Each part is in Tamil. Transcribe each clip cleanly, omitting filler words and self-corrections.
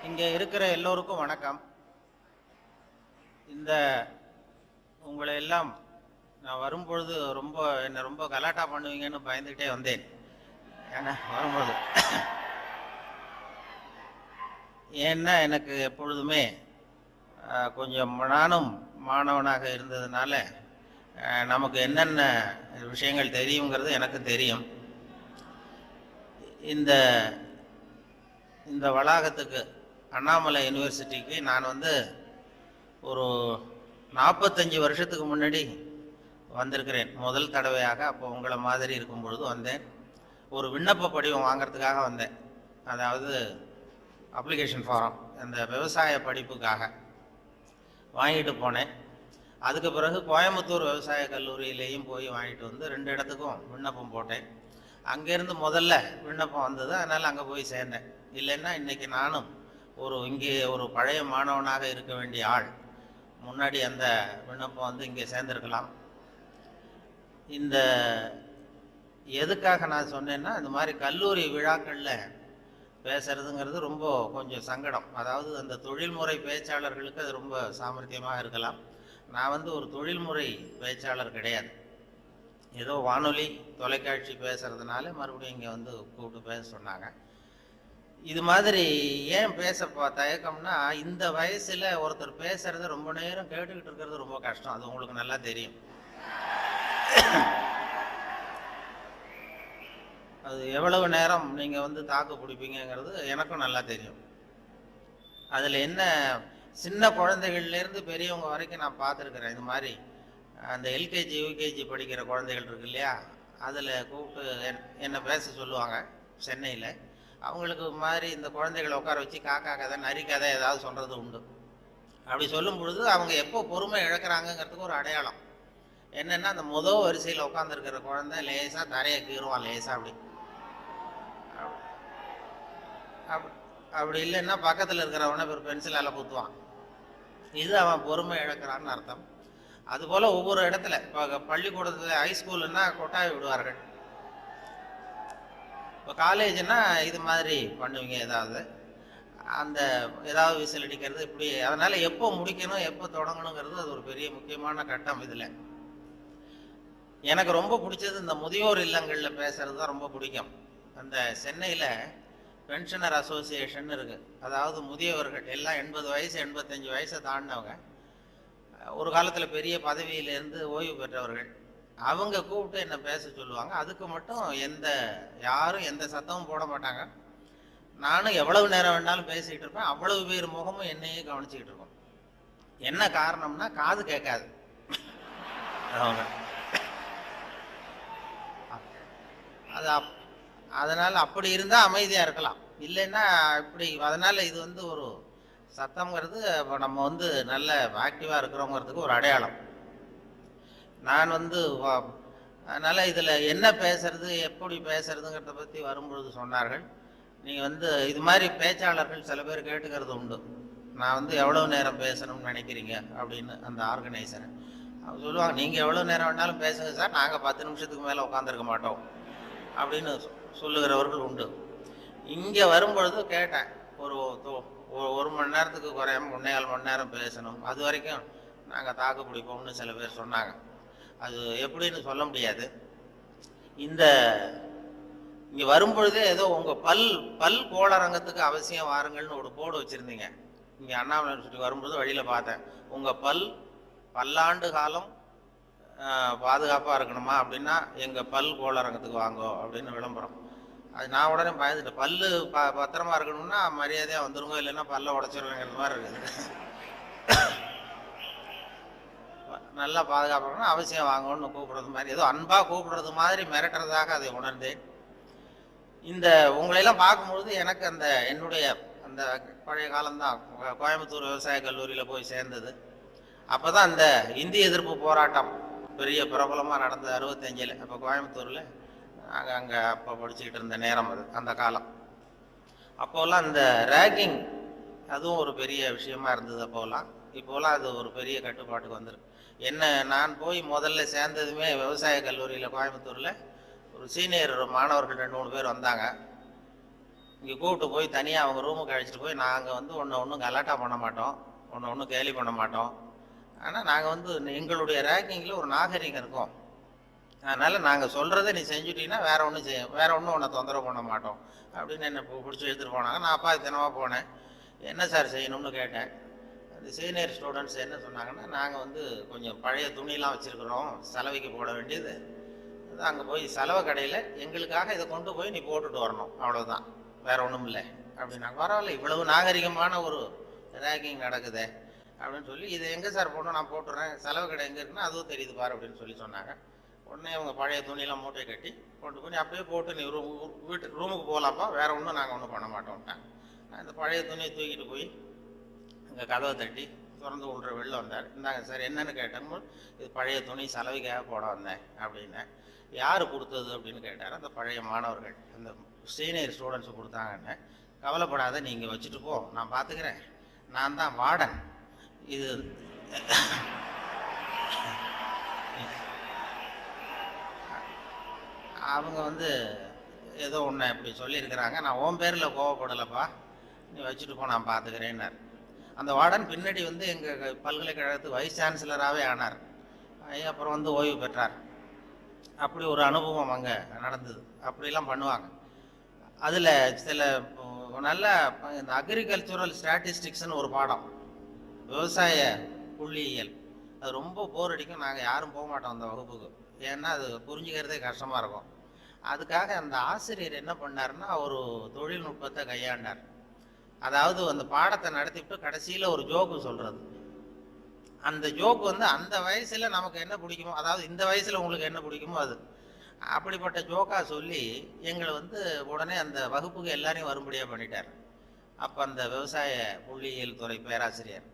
இங்கே இருக்கிற எல்லோருக்கும் வணக்கம். இந்த உங்களை எல்லாம் நான் வரும்பொழுது என்னை ரொம்ப கலாட்டா பண்ணுவீங்கன்னு பயந்துகிட்டே வந்தேன். ஏன்னா வரும்பொழுது ஏன்னா எனக்கு எப்பொழுதுமே கொஞ்சம் நானும் மாணவனாக இருந்ததுனால நமக்கு என்னென்ன விஷயங்கள் தெரியுங்கிறது எனக்கு தெரியும். இந்த வளாகத்துக்கு அண்ணாமலை யூனிவர்சிட்டிக்கு நான் ஒரு 45 வருஷத்துக்கு முன்னாடி வந்திருக்கிறேன் முதல் தடவையாக. அப்போ உங்களை மாதிரி இருக்கும் பொழுது வந்தேன். ஒரு விண்ணப்ப படிவம் வாங்கிறதுக்காக வந்தேன். அதாவது அப்ளிகேஷன் ஃபாரம், அந்த விவசாய படிப்புக்காக வாங்கிட்டு போனேன். அதுக்கு பிறகு கோயம்புத்தூர் விவசாய கல்லூரியிலேயும் போய் வாங்கிட்டு வந்து 2 இடத்துக்கும் விண்ணப்பம் போட்டேன். அங்கேருந்து முதல்ல விண்ணப்பம் வந்தது, அதனால் அங்கே போய் சேர்ந்தேன். இல்லைன்னா இன்றைக்கி நானும் இங்கே ஒரு பழைய மாணவனாக இருக்க வேண்டிய ஆள் முன்னாடி அந்த விண்ணப்பம் இங்கே சேர்ந்துருக்கலாம். இந்த எதுக்காக நான் சொன்னேன்னா, இந்த மாதிரி கல்லூரி விழாக்களில் பேசுறதுங்கிறது ரொம்ப கொஞ்சம் சங்கடம். அதாவது அந்த தொழில்முறை பேச்சாளர்களுக்கு அது ரொம்ப சாமர்த்தியமாக இருக்கலாம். நான் ஒரு தொழில்முறை பேச்சாளர் கிடையாது. ஏதோ வானொலி தொலைக்காட்சி பேசுறதுனால மறுபடியும் இங்கே கூப்பிட்டு பேச சொன்னாங்க. இது மாதிரி ஏன் பேச தயக்கம்னா, இந்த வயசில் ஒருத்தர் பேசுறத ரொம்ப நேரம் கேட்டுக்கிட்டு இருக்கிறது ரொம்ப கஷ்டம். அது உங்களுக்கு நல்லா தெரியும். அது எவ்வளவு நேரம் நீங்கள் தாக்கு பிடிப்பீங்கிறது எனக்கும் நல்லா தெரியும். அதில் என்ன, சின்ன குழந்தைகள்லேருந்து பெரியவங்க வரைக்கும் நான் பார்த்துருக்குறேன். இது மாதிரி அந்த எல்கேஜி யூகேஜி படிக்கிற குழந்தைகள் இருக்கு இல்லையா, அதில் கூப்பிட்டு என்னை பேச சொல்லுவாங்க சென்னையில். அவங்களுக்கு மாதிரி இந்த குழந்தைகளை உட்கார வச்சு காக்கா கதை நரி கதை ஏதாவது சொல்கிறது உண்டு. அப்படி சொல்லும் பொழுது அவங்க எப்போ பொறுமை இழக்கிறாங்கங்கிறதுக்கு ஒரு அடையாளம் என்னென்னா, அந்த முதல் வரிசையில் உட்காந்துருக்கிற குழந்தை லேசாக தரையை கீறுவான், லேசாக அப்படி இல்லைன்னா பக்கத்தில் இருக்கிறவனை ஒரு பென்சிலால் குத்துவான். இது அவன் பொறுமை இழக்கிறான்னு அர்த்தம். அதுபோல் ஒவ்வொரு இடத்துல, இப்போ பள்ளிக்கூடத்தில் ஹைஸ்கூலுன்னா கொட்டாய் விடுவார்கள். இப்போ காலேஜுன்னா இது மாதிரி பண்ணுவீங்க, ஏதாவது விசில் அடிக்கிறது இப்படி. அதனால் எப்போ முடிக்கணும் எப்போ தொடங்கணுங்கிறது அது ஒரு பெரிய முக்கியமான கட்டம். இதில் எனக்கு ரொம்ப பிடிச்சது இந்த முதியோர் இல்லங்களில் பேசுறது தான் ரொம்ப பிடிக்கும். அந்த சென்னையில் பென்ஷனர் அசோசியேஷன் இருக்குது. அதாவது முதியவர்கள் எல்லாம் 80 வயசு 85 வயசை தாண்டினவங்க, ஒரு காலத்தில் பெரிய பதவியிலேருந்து ஓய்வு பெற்றவர்கள். அவங்க கூப்பிட்டு என்னை பேச சொல்லுவாங்க. அதுக்கு மட்டும் யாரும் எந்த சத்தமும் போட மாட்டாங்க. நானும் எவ்வளவு நேரம் வேணாலும் பேசிக்கிட்டு இருப்பேன். அவ்வளவு பேர் முகமும் என்னையே கவனிச்சுக்கிட்டு இருக்கும். என்ன காரணம்னா, காது கேட்காது அவங்க. அதனால் அப்படி இருந்தால் அமைதியாக இருக்கலாம், இல்லைன்னா இப்படி. அதனால் இது ஒரு சத்தம்ங்கிறது இப்போ நம்ம நல்ல ஆக்டிவாக இருக்கிறோங்கிறதுக்கு ஒரு அடையாளம். நான் அதனால் இதில் என்ன பேசுறது எப்படி பேசுறதுங்கிறத பற்றி வரும்பொழுது சொன்னார்கள். நீங்கள் இது மாதிரி பேச்சாளர்கள் சில பேர் கேட்டுக்கிறது உண்டு. நான் எவ்வளோ நேரம் பேசணும்னு நினைக்கிறீங்க அப்படின்னு அந்த ஆர்கனைசர் அவங்க சொல்லுவாங்க, நீங்கள் எவ்வளோ நேரம் வேணாலும் பேசுங்க சார், நாங்கள் 10 நிமிஷத்துக்கு மேலே உட்காந்துருக்க மாட்டோம் அப்படின்னு சொல்லுகிறவர்கள் உண்டு. இங்கே வரும்பொழுது கேட்டேன், ஒரு மணி நேரத்துக்கு குறையாம 1.25 மணி நேரம் பேசணும், அது வரைக்கும் நாங்கள் தாக்கு பிடிப்போம்னு சில பேர் சொன்னாங்க. அது எப்படின்னு சொல்ல முடியாது. இங்கே வரும்பொழுதே ஏதோ உங்கள் பல் கோளரங்கத்துக்கு அவசியம் வாருங்கள்னு ஒரு போர்டு வச்சுருந்தீங்க. இங்கே அண்ணாமலை யூனிவர்சிட்டி வரும்பொழுது வழியில் பார்த்தேன். உங்கள் பல்லாண்டு காலம் பாதுகாப்பாக இருக்கணுமா அப்படின்னா எங்கள் பல் கோளரங்கத்துக்கு வாங்கோ அப்படின்னு விளம்பரம். அது நான் உடனே பயந்துட்டேன். பல்லு பத்திரமா இருக்கணும்னா மரியாதையாக வந்துருங்க, இல்லைன்னா பல்ல உடச்சிருவேங்கிற மாதிரி இருக்குது. நல்லா பாதுகாப்புனா அவசியம் வாங்கணும்னு கூப்பிடுறது மாதிரி, ஏதோ அன்பாக கூப்பிடுறது மாதிரி மிரட்டுறதாக அதை உணர்ந்தேன். உங்களையெல்லாம் பார்க்கும்பொழுது எனக்கு என்னுடைய அந்த பழைய காலம்தான். கோயம்புத்தூர் விவசாய கல்லூரியில் போய் சேர்ந்தது. அப்போ தான் அந்த இந்திய எதிர்ப்பு போராட்டம் பெரிய பிரபலமாக நடந்தது 65. அப்போ கோயம்புத்தூரில் நாங்கள் அங்கே அப்போ படிச்சுக்கிட்டு இருந்த நேரம் அது, அந்த காலம். அப்போல்லாம் அந்த ரேகிங் அதுவும் ஒரு பெரிய விஷயமா இருந்தது அப்போலாம். இப்போலாம் அது ஒரு பெரிய கட்டுப்பாட்டுக்கு வந்துருக்கு. நான் போய் முதல்ல சேர்ந்ததுமே விவசாய கல்லூரியில் கோயம்புத்தூரில் ஒரு சீனியர் மாணவர்கள் 2-3 பேர் வந்தாங்க. இங்கே கூப்பிட்டு போய் தனியாக அவங்க ரூமுக்கு அழைச்சிட்டு போய் நாங்கள் வந்து ஒன்றும் கலாட்டா பண்ண மாட்டோம், ஒன்றும் கேலி பண்ண மாட்டோம். ஆனால் நாங்கள் வந்து எங்களுடைய ரேங்கிங்கில் ஒரு நாகரிகம் இருக்கும். அதனால் நாங்கள் சொல்கிறத நீ செஞ்சுட்டீங்கன்னா வேற ஒன்றும் உன்னை தொந்தரவு பண்ண மாட்டோம் அப்படின்னு என்னை பிடிச்சி எடுத்துகிட்டு போனாங்க. நான் அப்பா தினமாக போனேன். என்ன சார் செய்யணும்னு கேட்டேன். அந்த சீனியர் ஸ்டூடெண்ட்ஸ் என்ன சொன்னாங்கன்னா, நாங்கள் வந்து கொஞ்சம் பழைய துணியெலாம் வச்சுருக்குறோம், செலவைக்கு போட வேண்டியது. அங்கே போய் செலவு கடையில் எங்களுக்காக இதை கொண்டு போய் நீ போட்டுட்டு வரணும், அவ்வளோதான், வேற ஒன்றும் இல்லை அப்படின்னாங்க. பரவாயில்ல, இவ்வளவு நாகரிகமான ஒரு ரேக்கிங் நடக்குது அப்படின்னு சொல்லி, இது எங்கே சார் போடணும், நான் போட்டுறேன், செலவு கடை எங்கே இருக்குன்னா அதுவும் தெரியுது பாரு அப்படின்னு சொல்லி சொன்னாங்க. உடனே அவங்க பழைய துணியெல்லாம் மூட்டை கட்டி கொண்டு போய் அப்படியே போட்டு நீ ரூமுக்கு போகலாப்பா, வேற ஒன்றும் நாங்கள் ஒன்றும் பண்ண மாட்டோம்ட்டாங்க. நான் இந்த பழைய துணியை தூக்கிட்டு போய் அங்கே கதவை தட்டி திறந்து விட்ற வெளில வந்தார். இந்தாங்க சார் என்னன்னு கேட்டாங்க. இது பழைய துணி செலவுக்காக போட வந்தேன் அப்படின்னேன். யார் கொடுத்தது அப்படின்னு கேட்டார். அந்த பழைய மாணவர்கள், அந்த சீனியர் ஸ்டூடெண்ட்ஸு கொடுத்தாங்கன்னு. கவலைப்படாத, நீங்கள் வச்சுட்டு போ, நான் பார்த்துக்கிறேன், நான் தான் வார்டன். இது அவங்க வந்து ஏதோ ஒன்று இப்படி சொல்லியிருக்கிறாங்க, நான் உன் பேரில் கோவப்படலைப்பா, நீ வச்சுட்டு போ, நான் பார்த்துக்கிறேன்னார். அந்த வார்டன் பின்னாடி வந்து எங்கள் பல்கலைக்கழகத்துக்கு வைஸ் சான்சலராகவே ஆனார். அப்புறம் வந்து ஓய்வு பெற்றார். அப்படி ஒரு அனுபவம் அங்கே நடந்தது. அப்படிலாம் பண்ணுவாங்க. அதில் சில நல்ல இந்த அக்ரிகல்ச்சுரல் ஸ்டாட்டிஸ்டிக்ஸ்னு ஒரு பாடம், விவசாய புள்ளியியல், அது ரொம்ப போர் அடிக்கும். நாங்கள் யாரும் போக மாட்டோம் அந்த வகுப்புக்கு, ஏன்னா அது புரிஞ்சுக்கிறதே கஷ்டமாக இருக்கும். அதுக்காக அந்த ஆசிரியர் என்ன பண்ணார்னா, ஒரு தொழில்நுட்பத்தை கையாண்டார். அதாவது அந்த பாடத்தை நடத்திவிட்டு கடைசியில் ஒரு ஜோக்கு சொல்கிறது. அந்த ஜோக்கு வந்து அந்த வயசில் நமக்கு என்ன பிடிக்குமோ, அதாவது இந்த வயசில் உங்களுக்கு என்ன பிடிக்குமோ அது, அப்படிப்பட்ட ஜோக்காக சொல்லி எங்களை வந்து உடனே அந்த வகுப்புக்கு எல்லாரையும் வரும்படியாக பண்ணிட்டார். அப்போ அந்த விவசாய புள்ளியியல் துறை பேராசிரியர்,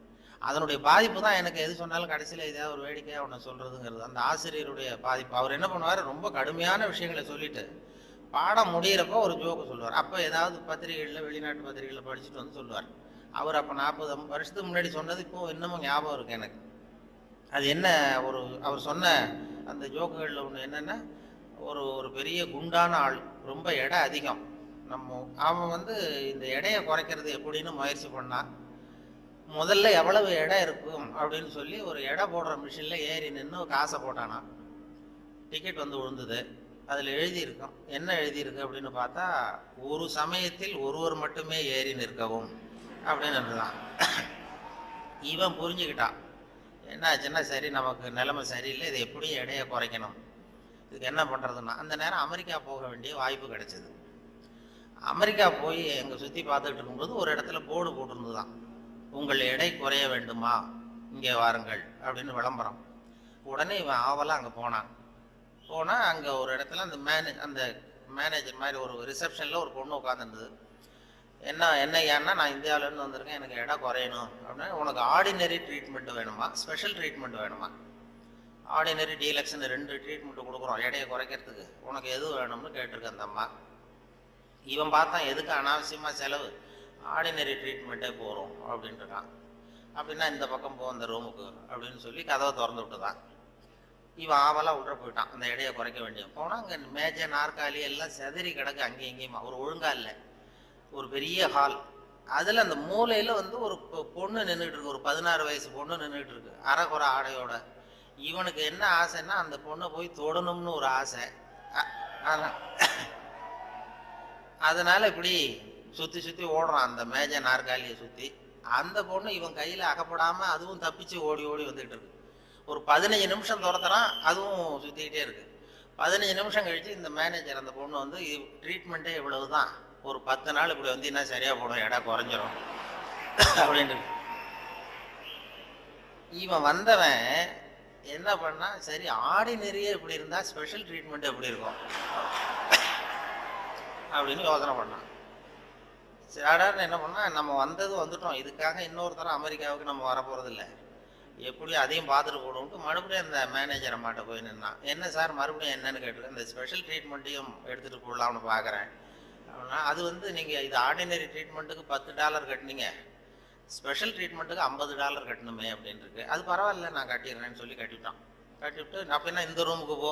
அதனுடைய பாதிப்பு தான் எனக்கு எது சொன்னாலும் கடைசியில் ஏதாவது ஒரு வேடிக்கையாக ஒன்று சொல்கிறதுங்கிறது. அந்த ஆசிரியருடைய பாதிப்பு. அவர் என்ன பண்ணுவார், ரொம்ப கடுமையான விஷயங்களை சொல்லிட்டு பாடம் முடிகிறப்போ ஒரு ஜோக்கு சொல்லுவார். அப்போ ஏதாவது பத்திரிகைகளில், வெளிநாட்டு பத்திரிகைகளில் படிச்சுட்டு வந்து சொல்லுவார். அவர் அப்போ 40 வருஷத்துக்கு முன்னாடி சொன்னது இப்போ இன்னமும் ஞாபகம் இருக்குது எனக்கு. அது என்ன, அவர் சொன்ன அந்த ஜோக்குகளில் ஒன்று என்னென்னா, ஒரு பெரிய குண்டான ஆள், ரொம்ப எடை அதிகம், அவன் வந்து இந்த எடையை குறைக்கிறது எப்படின்னு முயற்சி பண்ணான். முதல்ல எவ்வளவு எடை இருக்கும் அப்படின்னு சொல்லி ஒரு எடை போடுற மிஷினில் ஏறி நின்று காசை போட்டானா. டிக்கெட் வந்து விழுந்தது. அதில் எழுதியிருக்கோம், என்ன எழுதியிருக்கு அப்படின்னு பார்த்தா, ஒரு சமயத்தில் ஒருவர் மட்டுமே ஏறி நிற்கவும் அப்படின்னு தான். இவன் புரிஞ்சுக்கிட்டான் என்ன ஆச்சுன்னா, சரி நமக்கு நிலைமை சரியில்லை, இது எப்படியும் எடையை குறைக்கணும், இதுக்கு என்ன பண்ணுறதுன்னா, அந்த நேரம் அமெரிக்கா போக வேண்டிய வாய்ப்பு கிடைச்சிது. அமெரிக்கா போய் எங்கே சுற்றி பார்த்துக்கிட்டு இருக்கும்போது ஒரு இடத்துல போர்டு போட்டிருந்தது தான், உங்கள் எடை குறைய வேண்டுமா, இங்கே வாருங்கள் அப்படின்னு விளம்பரம். உடனே இவன் ஆவலாக அங்கே போனான். அங்கே ஒரு இடத்துல அந்த மேனேஜர் மாதிரி ஒரு ரிசப்ஷனில் ஒரு பொண்ணு உட்காந்துருந்தது. என்ன ஏன்னா, நான் இந்தியாவிலேருந்து வந்திருக்கேன், எனக்கு எடை குறையணும் அப்படின்னா, உனக்கு ஆர்டினரி ட்ரீட்மெண்ட் வேணுமா, ஸ்பெஷல் ட்ரீட்மெண்ட் வேணுமா, ஆர்டினரி டீலக்ஸ்ன்னு 2 ட்ரீட்மெண்ட் கொடுக்குறோம் எடையை குறைக்கிறதுக்கு, உனக்கு எது வேணும்னு கேட்டிருக்க அந்த அம்மா. இவன் பார்த்தான், எதுக்கு அனாவசியமாக செலவு, ஆர்டினரி ட்ரீட்மெண்ட்டே போகிறோம் அப்படின்ட்டு இருக்கான். அப்படின்னா இந்த பக்கம் போ அந்த ரூமுக்கு அப்படின்னு சொல்லி கதவை திறந்து விட்டுதான். இவன் ஆவலாக விட்ற போயிட்டான் அந்த எடையை குறைக்க வேண்டிய. போனால் அங்கே மேஜை நாற்காலி எல்லாம் செதறி கிடக்கு, அங்கேயும் இங்கேயுமா, ஒரு ஒழுங்கா இல்லை. ஒரு பெரிய ஹால், அதில் அந்த மூலையில் வந்து ஒரு பொண்ணு நின்றுட்டு இருக்கு, ஒரு 16 வயசு பொண்ணு நின்றுட்டு இருக்கு, அரைக்குறை ஆடையோட. இவனுக்கு என்ன ஆசைன்னா, அந்த பொண்ணை போய் தொடணும்னு ஒரு ஆசை. அதனால இப்படி சுற்றி சுற்றி ஓடுறான் அந்த மேஜை நாற்காலியை சுற்றி. அந்த பொண்ணு இவன் கையில் அகப்படாமல் அதுவும் தப்பிச்சு ஓடி ஓடி வந்துகிட்டு இருக்கு. ஒரு 15 நிமிஷம் துரத்துறான், அதுவும் சுற்றிக்கிட்டே இருக்கு. 15 நிமிஷம் கழிச்சு இந்த மேனேஜர் அந்த பொண்ணு வந்து, ட்ரீட்மெண்ட்டே இவ்வளவு தான், ஒரு 10 நாள் இப்படி வந்தீங்கன்னா சரியா போடும், எடை குறைஞ்சிரும் அப்படின்னு. இவன் வந்தவன் என்ன பண்ணா, சரி ஆர்டினரியே இப்படி இருந்தா ஸ்பெஷல் ட்ரீட்மெண்ட் எப்படி இருக்கும் அப்படின்னு யோசனை பண்ணான். சாதாரண என்ன பண்ணா, நம்ம வந்துட்டோம், இதுக்காக இன்னொரு தரம் அமெரிக்காவுக்கு நம்ம வரப்போறது இல்லை, எப்படியும் அதையும் பார்த்துட்டு போடுவோம்ட்டு மறுபடியும் அந்த மேனேஜரை மாட்ட போய் நின்னான். என்ன சார் மறுபடியும் என்னன்னு கேட்டு, இந்த ஸ்பெஷல் ட்ரீட்மெண்ட்டையும் எடுத்துகிட்டு போடலாம்னு பார்க்குறேன் அப்படின்னா, அது வந்து நீங்கள் இது ஆர்டினரி ட்ரீட்மெண்ட்டுக்கு $10 கட்டினீங்க, ஸ்பெஷல் ட்ரீட்மெண்ட்டுக்கு $50 கட்டணுமே அப்படின்ட்டு. அது பரவாயில்ல நான் கட்டிடுறேன்னு சொல்லி கட்டிவிட்டான். கட்டிவிட்டு அப்படின்னா இந்த ரூமுக்கு போ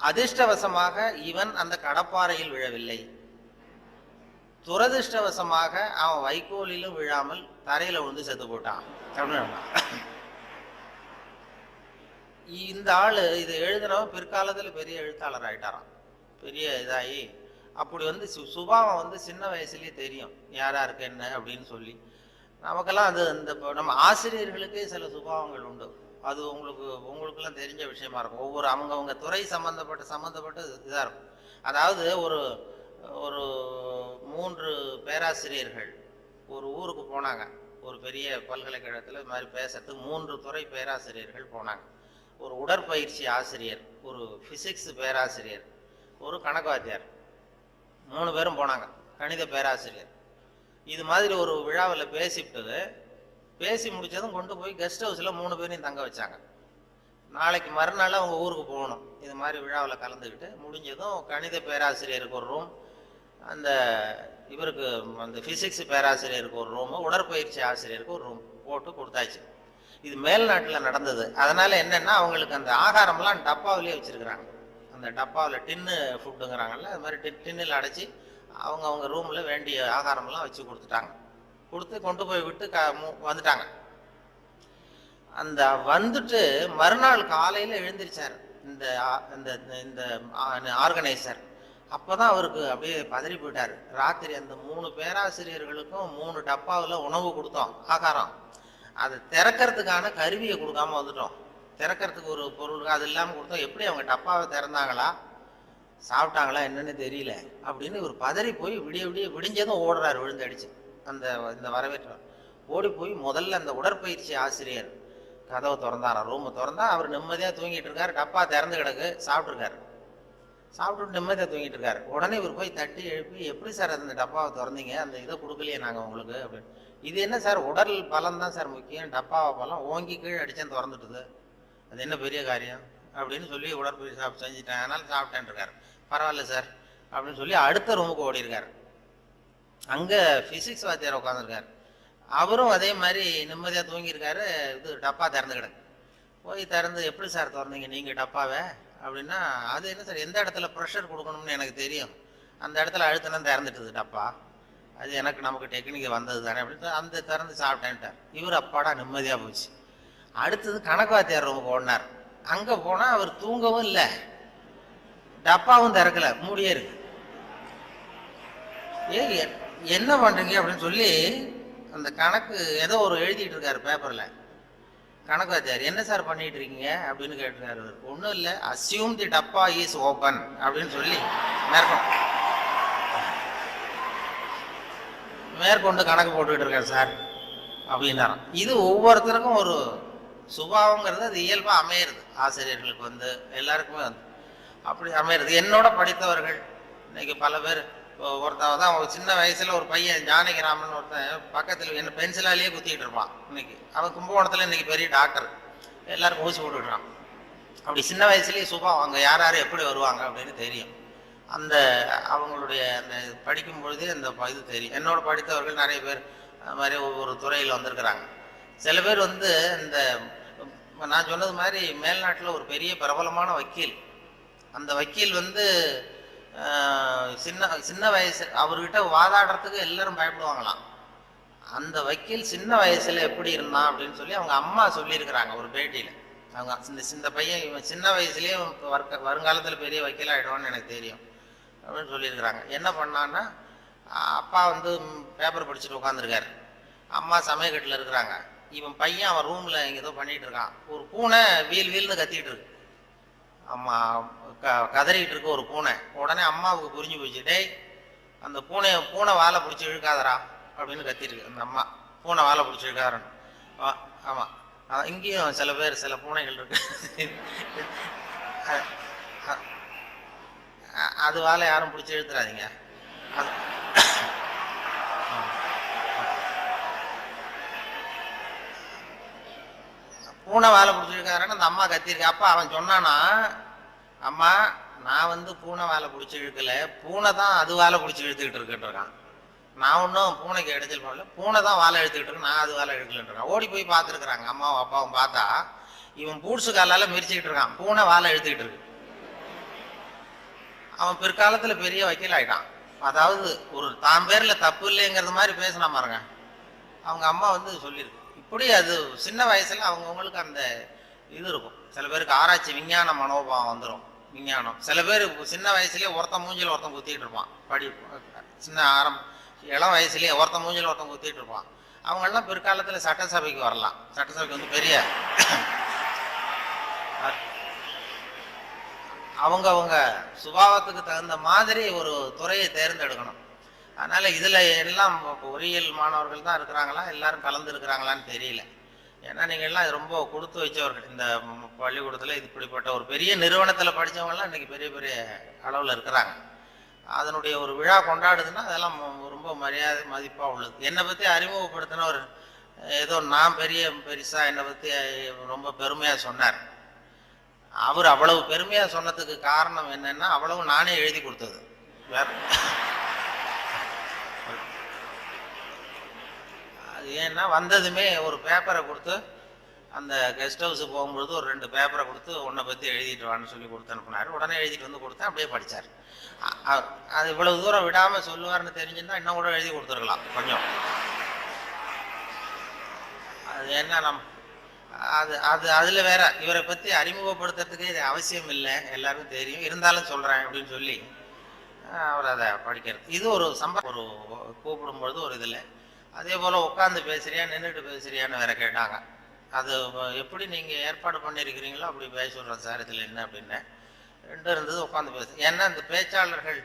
அதிர்ஷ்டவசமாக இவன் அந்த கடப்பாறையில் விழவில்லை, துரதிருஷ்டவசமாக அவன் வைக்கோலிலும் விழாமல் தரையில விழுந்து செத்து போட்டான் அப்படின்னு. இந்த ஆளு இது எழுதினவன் பிற்காலத்துல பெரிய எழுத்தாளர் ஆயிட்டாராம், பெரிய இதாகி. அப்படி வந்து சுபாவம் வந்து சின்ன வயசுலயே தெரியும் யாரா இருக்கு என்ன அப்படின்னு சொல்லி. நமக்கெல்லாம் அது இந்த நம்ம ஆசிரியர்களுக்கே சில சுபாவங்கள் உண்டு. அது உங்களுக்கெல்லாம் தெரிஞ்ச விஷயமா இருக்கும். ஒவ்வொரு அவங்க துறை சம்பந்தப்பட்ட இதா இருக்கும். அதாவது ஒரு ஒரு 3 பேராசிரியர்கள் ஒரு ஊருக்கு போனாங்க. ஒரு பெரிய பல்கலைக்கழகத்தில் இது மாதிரி பேசுறதுக்கு 3 துறை பேராசிரியர்கள் போனாங்க. ஒரு உடற்பயிற்சி ஆசிரியர், ஒரு பிசிக்ஸ் பேராசிரியர், ஒரு கணக்கு வாத்தியார், 3 பேரும் போனாங்க. கணித பேராசிரியர் இது மாதிரி ஒரு விழாவில் பேசி முடிச்சதும் கொண்டு போய் கெஸ்ட் ஹவுஸ்ல 3 பேரையும் தங்க வச்சாங்க. நாளைக்கு மறுநாள் அவங்க ஊருக்கு போகணும். இது மாதிரி விழாவில் கலந்துக்கிட்டு முடிஞ்சதும் கணித பேராசிரியருக்கு ஒரு ரூம், அந்த இவருக்கு அந்த பிசிக்ஸ் பேராசிரியருக்கு ஒரு ரூம், உடற்பயிற்சி ஆசிரியருக்கு ஒரு ரூம் போட்டு கொடுத்தாச்சு. இது மேல்நாட்டில் நடந்தது. அதனால என்னன்னா அவங்களுக்கு அந்த ஆகாரம்லாம் டப்பாவிலேயே வச்சிருக்கிறாங்க. அந்த டப்பாவில் டின்னு ஃபுட்டுங்கிறாங்கல்ல, அது மாதிரி டின்னில் அடைச்சி அவங்க ரூமில் வேண்டிய ஆகாரம்லாம் வச்சு கொடுத்துட்டாங்க. கொடுத்து கொண்டு போய் விட்டு வந்துட்டாங்க. அந்த வந்துட்டு மறுநாள் காலையில் எழுந்திருச்சார் இந்த ஆர்கனைசர். அப்போதான் அவருக்கு அப்படியே பதறி போயிட்டார். ராத்திரி அந்த 3 பேராசிரியர்களுக்கும் 3 டப்பாவில் உணவு கொடுத்தோம், ஆகாரம். அதை திறக்கிறதுக்கான கருவியை கொடுக்காம வந்துட்டோம். திறக்கிறதுக்கு ஒரு பொருள் அது இல்லாமல் கொடுத்தோம். எப்படி அவங்க டப்பாவை திறந்தாங்களா சாப்பிட்டாங்களா என்னன்னு தெரியல அப்படின்னு ஒரு பதறி போய் விடிஞ்சதும் ஓடுறாரு விழுந்தடிச்சு. இந்த வரவேற்றார் ஓடி போய் முதல்ல அந்த உடற்பயிற்சி ஆசிரியர் கதவை திறந்தாராம். ரூமை திறந்தா அவர் நிம்மதியாக தூங்கிட்டு இருக்காரு. டப்பா திறந்து கிடக்கு, சாப்பிட்டுருக்காரு. சாப்பிட்டுட்டு நிம்மதியாக தூங்கிட்டு இருக்காரு. உடனே இவர் போய் தட்டி எழுப்பி, எப்படி சார் அந்த டப்பாவை திறந்தீங்க, அந்த இதை கொடுக்கலையே நாங்கள் உங்களுக்கு அப்படின்னு. இது என்ன சார், உடல் பலம் தான் சார் முக்கியம், டப்பாவை பலம் ஓங்கி கீழே அடிச்சேன் திறந்துட்டுது, அது என்ன பெரிய காரியம் அப்படின்னு சொல்லி உடற்பயிற்சி செஞ்சுட்டேன், அதனால சாப்பிட்டேன் இருக்காரு. பரவாயில்ல சார் அப்படின்னு சொல்லி அடுத்த ரூமுக்கு ஓடி இருக்காரு. அங்கே பிசிக்ஸ் வாத்தியார் உட்காந்துருக்காரு. அவரும் அதே மாதிரி நிம்மதியாக தூங்கியிருக்காரு. இது டப்பா திறந்து கிடக்கு. போய் திறந்து, எப்படி சார் திறந்தீங்க நீங்கள் டப்பாவை அப்படின்னா, அது என்ன சார், எந்த இடத்துல ப்ரெஷர் கொடுக்கணும்னு எனக்கு தெரியும், அந்த இடத்துல அழுத்தினா திறந்துட்டுது டப்பா, அது நமக்கு டெக்னிக் வந்தது தானே அப்படின்னு அந்த திறந்து சாப்பிட்டேன்ட்டார். இவர் அப்பாடா நிம்மதியாக போச்சு. அடுத்தது கணக்கு வாத்தியார் ரூமுக்கு ஓடினார். அங்கே போனால் அவர் தூங்கவும் இல்லை, டப்பாவும் திறக்கல, மூடியே இருக்கு. என்ன பண்ணுறீங்க அப்படின்னு சொல்லி அந்த கணக்கு ஏதோ ஒரு எழுதிட்டு இருக்காரு பேப்பரில். கணக்கு வாத்தியார், என்ன சார் பண்ணிட்டு இருக்கீங்க அப்படின்னு கேட்டிருக்காரு. ஒன்றும் இல்லை, அஸ்யூம் தி டப்பா இஸ் ஓப்பன் அப்படின்னு சொல்லி மேற்கொண்டு கணக்கு போட்டுக்கிட்டு இருக்காரு சார் அப்படின்னாராம். இது ஒவ்வொருத்தருக்கும் ஒரு சுபாவங்கிறது அது இயல்பாக அமையிறது. ஆசிரியர்களுக்கு வந்து எல்லாருக்குமே வந்து அப்படி அமையிறது. என்னோட படித்தவர்கள் இன்னைக்கு பல பேர், ஒருத்தன் தான் ஒரு சின்ன வயசுல ஒரு பையன் ஜானகிராமன் ஒருத்தன் பக்கத்தில் என்ன பென்சிலாலேயே குத்திக்கிட்டு இருப்பான். இன்னைக்கு அவன் கும்பகோணத்தில் இன்னைக்கு பெரிய டாக்டர், எல்லாருக்கும் ஊசி போட்டுக்கிறான். அப்படி சின்ன வயசுலேயே சுபாவம், அங்கே யார் யார் எப்படி வருவாங்க அப்படின்னு தெரியும். அந்த அவங்களுடைய அந்த படிக்கும் பொழுதே அந்த இது தெரியும். என்னோட படித்தவர்கள் நிறைய பேர் அது மாதிரி ஒவ்வொரு துறையில் வந்திருக்கிறாங்க. சில பேர் வந்து இந்த நான் சொன்னது மாதிரி மேல்நாட்டில் ஒரு பெரிய பிரபலமான வக்கீல். அந்த வக்கீல் வந்து சின்ன வயசு, அவர்கிட்ட வாதாடுறதுக்கு எல்லாரும் பயப்படுவாங்களாம். அந்த வக்கீல் சின்ன வயசுல எப்படி இருந்தான் அப்படின்னு சொல்லி அவங்க அம்மா சொல்லியிருக்கிறாங்க ஒரு பேட்டியில. அவங்க இந்த பையன் இவன் சின்ன வயசுலயே வருங்காலத்தில் பெரிய வக்கீல் ஆகிடுவான்னு எனக்கு தெரியும் அப்படின்னு சொல்லியிருக்கிறாங்க. என்ன பண்ணான்னா, அப்பா வந்து பேப்பர் படிச்சுட்டு உட்காந்துருக்காரு, அம்மா சமயக்கட்டில் இருக்கிறாங்க. இவன் பையன் அவன் ரூம்ல ஏதோ பண்ணிட்டு இருக்கான். ஒரு பூனை வீல்னு கத்திட்டு இருக்கு. அம்மா கதறிக்கிட்டு இருக்க ஒரு பூனை. உடனே அம்மாவுக்கு புரிஞ்சு போச்சு, டேய் அந்த பூனை வாழை பிடிச்சி இழுக்காதரா அப்படின்னு கத்திருக்கு அந்த அம்மா. பூனை வாழை பிடிச்சி இழுக்காதரன்னு. ஆமாம், இங்கேயும் சில பேர் சில பூனைகள் இருக்கு, அது வாழை யாரும் பிடிச்சி இழுத்துறாதீங்க. பூனை வாழை பிடிச்சிருக்காருன்னு அந்த அம்மா கத்திருக்கு. அப்பா அவன் சொன்னானா, அம்மா நான் வந்து பூனை வாழை பிடிச்சி இழுக்கல, பூனை தான் அது வாழை பிடிச்சி இழுத்துக்கிட்டு இருக்குன்னு இருக்கான். நான் ஒன்றும் பூனைக்கு இடைச்சல் பண்ணல, பூனை தான் வாழை இழுத்துக்கிட்டு இருக்கு, நான் அது வாழை இழுக்கலன்னு இருக்கான். ஓடி போய் பார்த்துருக்குறாங்க அம்மாவும் அப்பாவும். பார்த்தா இவன் பூட்ஸு காலால் மிரிச்சுக்கிட்டு இருக்கான், பூனை வாழை இழுத்துக்கிட்டு இருக்கு. அவன் பிற்காலத்தில் பெரிய வக்கீல் ஆகிட்டான். அதாவது ஒரு தான் பேரில் தப்பு இல்லைங்கிறது மாதிரி பேசினா பாருங்க. அவங்க அம்மா வந்து சொல்லியிருக்கு. இப்படி அது சின்ன வயசில் அவங்கவுங்களுக்கு அந்த இது இருக்கும். சில பேருக்கு ஆராய்ச்சி விஞ்ஞான மனோபாவம் வந்துடும். விஞ்ஞானம் சில பேர் சின்ன வயசுலேயே ஒருத்தன் மூஞ்சில் ஒருத்தன் குத்திட்டு இருப்பான். சின்ன இளம் வயசுலேயே ஒருத்தன் மூஞ்சில் ஒருத்தன் குத்திட்டு இருப்பான். அவங்கெல்லாம் பிற்காலத்தில் சட்டசபைக்கு வரலாம். சட்டசபைக்கு வந்து பெரிய அவங்க சுபாவத்துக்கு தகுந்த மாதிரி ஒரு துறையை தேர்ந்தெடுக்கணும். அதனால இதுல எல்லாம் பொறியியல் மாணவர்கள் தான் இருக்கிறாங்களா, எல்லாரும் கலந்து இருக்கிறாங்களான்னு தெரியல. ஏன்னா நீங்க எல்லாம் ரொம்ப கொடுத்து வச்சவர்கள். இந்த பள்ளிக்கூடத்துல இப்படிப்பட்ட ஒரு பெரிய நிறுவனத்துல படிச்சவங்க எல்லாம் இன்னைக்கு பெரிய பெரிய அளவுல இருக்கிறாங்க. அதனுடைய ஒரு விழா கொண்டாடுதுன்னா அதெல்லாம் ரொம்ப மரியாதை மதிப்பா உள்ளது. என்னை பத்தி அறிமுகப்படுத்தின ஒரு ஏதோ நான் பெருசா என்னை பத்தி ரொம்ப பெருமையா சொன்னார். அவர் அவ்வளவு பெருமையா சொன்னதுக்கு காரணம் என்னன்னா அவ்வளவு நானே எழுதி கொடுத்தது. வேற அது ஏன்னா வந்ததுமே ஒரு பேப்பரை கொடுத்து, அந்த கெஸ்ட் ஹவுஸ் போகும்பொழுது ஒரு 2 பேப்பரை கொடுத்து உன்னை பற்றி எழுதிட்டு வான்னு சொல்லி கொடுத்து அனுப்புனாரு. உடனே எழுதிட்டு வந்து கொடுத்தேன். அப்படியே படித்தார். அது இவ்வளவு தூரம் விடாமல் சொல்லுவார்னு தெரிஞ்சுருந்தா இன்னும் கூட எழுதி கொடுத்துருக்கலாம் கொஞ்சம். அது என்ன அதில் வேற இவரை பற்றி அறிமுகப்படுத்துறதுக்கு இது அவசியம் இல்லை, எல்லாருக்கும் தெரியும், இருந்தாலும் சொல்கிறேன் அப்படின்னு சொல்லி அவர் அதை படிக்கிறது. இது ஒரு ஒரு கூப்பிடும்பொழுது ஒரு இதில் அதே போல் உட்காந்து பேசுறியா நின்றுட்டு பேசுறியான்னு வேற கேட்டாங்க. அது எப்படி நீங்கள் ஏற்பாடு பண்ணியிருக்கிறீங்களோ அப்படி பேச சொல்கிறேன் சார், இதில் என்ன அப்படின்னு 2 இருந்தது. உட்காந்து பேசு. ஏன்னா இந்த பேச்சாளர்கள்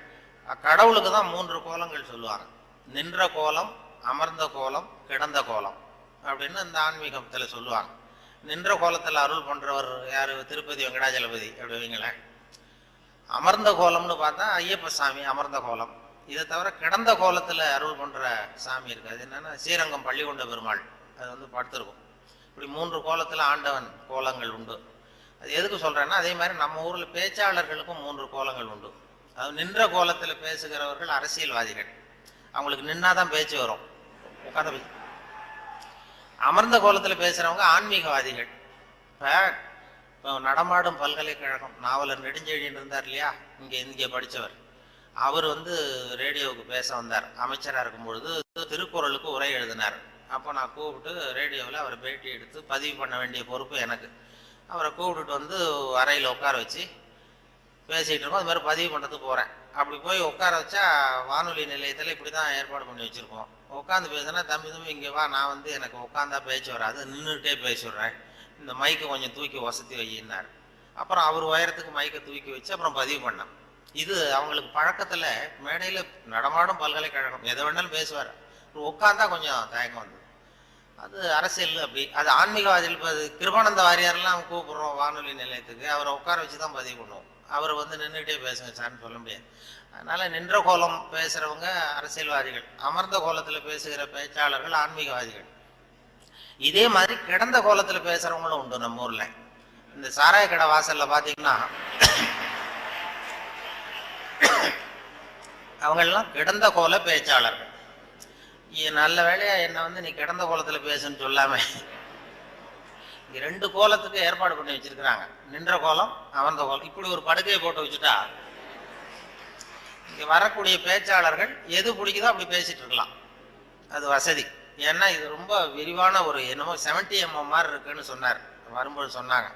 கடவுளுக்கு தான் 3 கோலங்கள் சொல்லுவாங்க. நின்ற கோலம், அமர்ந்த கோலம், கிடந்த கோலம் அப்படின்னு இந்த ஆன்மீகத்தில் சொல்லுவாங்க. நின்ற கோலத்தில் அருள் பண்றவர் யாரு? திருப்பதி வெங்கடாஜலபதி அப்படி வைங்களேன். அமர்ந்த கோலம்னு பார்த்தா ஐயப்ப சாமி அமர்ந்த கோலம். இதை தவிர கிடந்த கோலத்துல அருள் பண்ற சாமி இருக்கு. அது என்னன்னா ஸ்ரீரங்கம் பள்ளிகொண்ட பெருமாள். அது வந்து படுத்திருக்கும். இப்படி 3 கோலத்துல ஆண்டவன் கோலங்கள் உண்டு. அது எதுக்கு சொல்றேன்னா அதே மாதிரி நம்ம ஊர்ல பேச்சாளர்களுக்கும் 3 கோலங்கள் உண்டு. அது நின்ற கோலத்துல பேசுகிறவர்கள் அரசியல்வாதிகள். அவங்களுக்கு நின்னாதான் பேச்சு வரும், உட்காந்து பேச. அமர்ந்த கோலத்தில் பேசுறவங்க ஆன்மீகவாதிகள். இப்போ நடமாடும் பல்கலைக்கழகம் நாவலர் நெடுஞ்செழியன் இருந்தார் இல்லையா, இங்கே படித்தவர். அவர் வந்து ரேடியோவுக்கு பேச வந்தார். அமைச்சராக இருக்கும்பொழுது திருக்குறளுக்கு உரை எழுதினார். அப்போ நான் கூப்பிட்டு ரேடியோவில் அவரை பேட்டி எடுத்து பதிவு பண்ண வேண்டிய பொறுப்பு எனக்கு. அவரை கூப்பிட்டுட்டு வந்து அறையில் உட்கார வச்சு பேசிகிட்டு இருக்கோம். அது மாதிரி பதிவு பண்ணுறதுக்கு போகிறேன். அப்படி போய் உட்கார வச்சா வானொலி நிலையத்தில் இப்படி தான் ஏற்பாடு பண்ணி வச்சுருக்கோம். உட்காந்து பேசுனா தம்பி இங்கே வா, நான் வந்து எனக்கு உட்காந்தா பேச்சு வராது, நின்றுட்டே பேசிடுறேன், இந்த மைக்கை கொஞ்சம் தூக்கி வசதி வையினார். அப்புறம் அவர் உயரத்துக்கு மைக்கை தூக்கி வச்சு அப்புறம் பதிவு பண்ணேன். இது அவங்களுக்கு பழக்கத்தில் மேடையில் நடமாடும் பல்கலைக்கழகம் எதை வேணாலும் பேசுவார். உட்காந்தா கொஞ்சம் தயக்கம் வந்தது. அது அரசியல் அப்படி. அது ஆன்மீகவாதிகள். இப்போ அது கிருபானந்த வாரியாரெல்லாம் கூப்பிடுறோம் வானொலி நிலையத்துக்கு, அவரை உட்கார வச்சு தான் பதிவு பண்ணுவோம். அவர் வந்து நின்றுட்டே பேசுங்க சார்ன்னு சொல்ல முடியாது. அதனால நின்ற கோலம் பேசுறவங்க அரசியல்வாதிகள், அமர்ந்த கோலத்தில் பேசுகிற பேச்சாளர்கள் ஆன்மீகவாதிகள். இதே மாதிரி கிடந்த கோலத்தில் பேசுறவங்களும் உண்டு நம்ம ஊர்ல. இந்த சாராய கடை வாசல்ல பாத்தீங்கன்னா அவங்கெல்லாம் கிடந்த கோல பேச்சாளர்கள். நல்ல வேலையா என்ன வந்து நீ கிடந்த கோலத்துல பேசுன்னு சொல்லாம 2 கோலத்துக்கு ஏற்பாடு பண்ணி வச்சிருக்கிறாங்க. நின்ற கோலம், அமர்ந்த கோலம். இப்படி ஒரு படுக்கையை போட்டு வச்சுட்டா இங்க வரக்கூடிய பேச்சாளர்கள் எது பிடிக்குதோ அப்படி பேசிட்டு இருக்கலாம். அது வசதி. ஏன்னா இது ரொம்ப விரிவான ஒரு என்னமோ 70 mm மாதிரி இருக்குன்னு சொன்னார் வரும்போது சொன்னாங்க.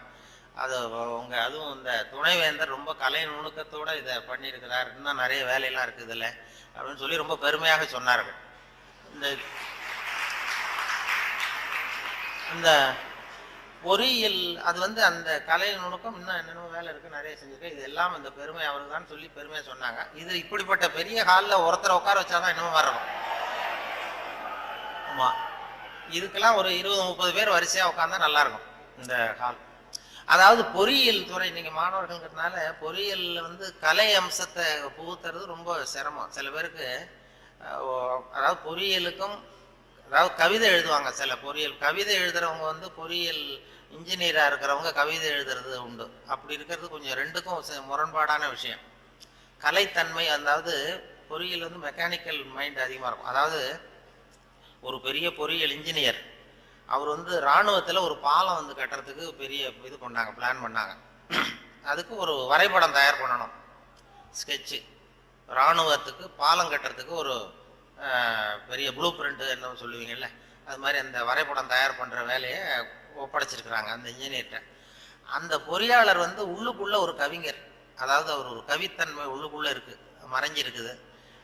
அது அதுவும் இந்த துணைவேந்தர் ரொம்ப கலை நுணுக்கத்தோட இதை பண்ணியிருக்கிறார், இன்னும் நிறைய வேலையெல்லாம் இருக்குது இதில் அப்படின்னு சொல்லி ரொம்ப பெருமையாக சொன்னார்கள். இந்த பொறியியல் அது வந்து அந்த கலை நுணுக்கம் இன்னும் என்னென்ன வேலை இருக்கு, நிறைய செஞ்சிருக்கு. இது எல்லாம் இந்த பெருமை அவருக்கு தான் சொல்லி பெருமையா சொன்னாங்க. இது இப்படிப்பட்ட பெரிய ஹாலில் ஒருத்தரை உட்கார வச்சாதான் இன்னமும் வரணும். ஆமா, இதுக்கெல்லாம் ஒரு 20-30 பேர் வரிசையா உட்காந்தா நல்லா இருக்கும் இந்த ஹால். அதாவது பொறியியல் துறை நீங்க மாணவர்கள்ங்கிறதுனால பொறியியல் வந்து கலை அம்சத்தை புகுத்துறது ரொம்ப சிரமம். சில பேருக்கு அதாவது பொறியியலுக்கும் அதாவது கவிதை எழுதுவாங்க. சில பொறியியல் கவிதை எழுதுறவங்க வந்து பொறியியல் இன்ஜினியரா இருக்கிறவங்க கவிதை எழுதுறது உண்டு. அப்படி இருக்கிறது கொஞ்சம் 2க்கும் முரண்பாடான விஷயம். கலைத்தன்மை, அதாவது பொறியியல் வந்து மெக்கானிக்கல் மைண்ட் அதிகமாக இருக்கும். அதாவது ஒரு பெரிய பொறியியல் இன்ஜினியர் அவர் வந்து இராணுவத்தில் ஒரு பாலம் வந்து கட்டுறதுக்கு பெரிய இது பண்ணாங்க, பிளான் பண்ணாங்க. அதுக்கு ஒரு வரைபடம் தயார் பண்ணணும். ஸ்கெட்சு, இராணுவத்துக்கு பாலம் கட்டுறதுக்கு ஒரு பெரிய ப்ளூ பிரிண்ட்டு என்ன சொல்லுவீங்கல்ல, அது மாதிரி அந்த வரைபடம் தயார் பண்ணுற வேலையை ஒப்படைச்சிருக்கிறாங்க அந்த இன்ஜினியர்கிட்ட. அந்த பொறியாளர் வந்து உள்ளுக்குள்ள ஒரு கவிஞர், அதாவது அவர் ஒரு கவித்தன்மை உள்ளுக்குள்ள இருக்கு, மறைஞ்சிருக்குது.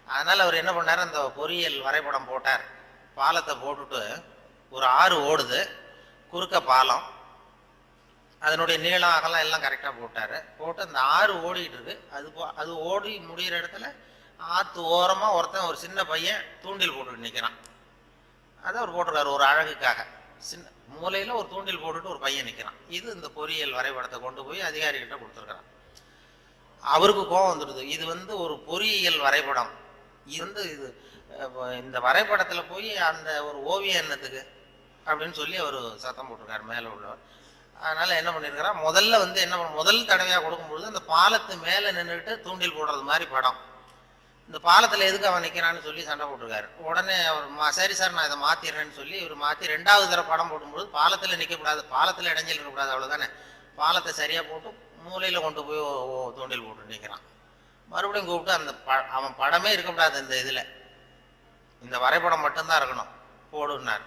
அதனால அவர் என்ன பண்ணார், அந்த பொறியியல் வரைபடம் போட்டார். பாலத்தை போட்டுட்டு ஒரு ஆறு ஓடுது, குறுக்க பாலம், அதனுடைய நீளம் அகலம் எல்லாம் கரெக்டாக போட்டார். போட்டு அந்த ஆறு ஓடிட்டு இருக்கு. அது ஓடி முடிகிற இடத்துல ஆற்று ஓரமாக ஒருத்தன், ஒரு சின்ன பையன் தூண்டில் போட்டுட்டு நிற்கிறான். அதை அவர் போட்டிருக்காரு ஒரு அழகுக்காக. சின்ன மூலையில் ஒரு தூண்டில் போட்டுட்டு ஒரு பையன் நிற்கிறான். இது இந்த பொறியியல் வரைபடத்தை கொண்டு போய் அதிகாரிகிட்ட கொடுத்துருக்குறான். அவருக்கு கோபம் வந்துடுது. இது வந்து ஒரு பொறியியல் வரைபடம், இது இந்த வரைபடத்தில் போய் அந்த ஒரு ஓவியம் என்னத்துக்கு அப்படின்னு சொல்லி அவர் சத்தம் போட்டிருக்காரு மேலே உள்ளவர். அதனால என்ன பண்ணியிருக்கிறா, முதல்ல வந்து முதல் தடவையாக கொடுக்கும்பொழுது அந்த பாலத்து மேலே நின்றுட்டு தூண்டில் போடுறது மாதிரி படம். இந்த பாலத்தில் எதுக்கு அவன் நிற்கிறான்னு சொல்லி சண்டை போட்டிருக்காரு. உடனே அவர் சரி சார் நான் இதை மாற்றிடுறேன்னு சொல்லி இவர் மாற்றி 2வது தடவை படம் போடும்போது பாலத்தில் நிற்கக்கூடாது, பாலத்தில் இடைஞ்சல் இருக்கக்கூடாது, அவ்வளோதானே. பாலத்தை சரியாக போட்டு மூலையில் கொண்டு போய் தூண்டில் போட்டு நிற்கிறான். மறுபடியும் கூப்பிட்டு அந்த அவன் படமே இருக்கக்கூடாது, இந்த இதில் இந்த வரைபடம் மட்டும்தான் இருக்கணும் போடுனார்.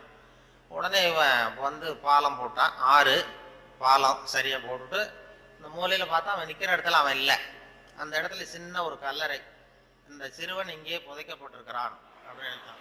உடனே இவன் வந்து பாலம் போட்டான். ஆறு பாலம் சரியாக போட்டுட்டு இந்த மூலையில் பார்த்தா அவன் நிற்கிற இடத்துல அவன் இல்லை. அந்த இடத்துல சின்ன ஒரு கல்லறை, இந்த சிறுவன் இங்கே புதைக்கப்பட்டிருக்கிறான் அப்படின்னு எழுத்தான்.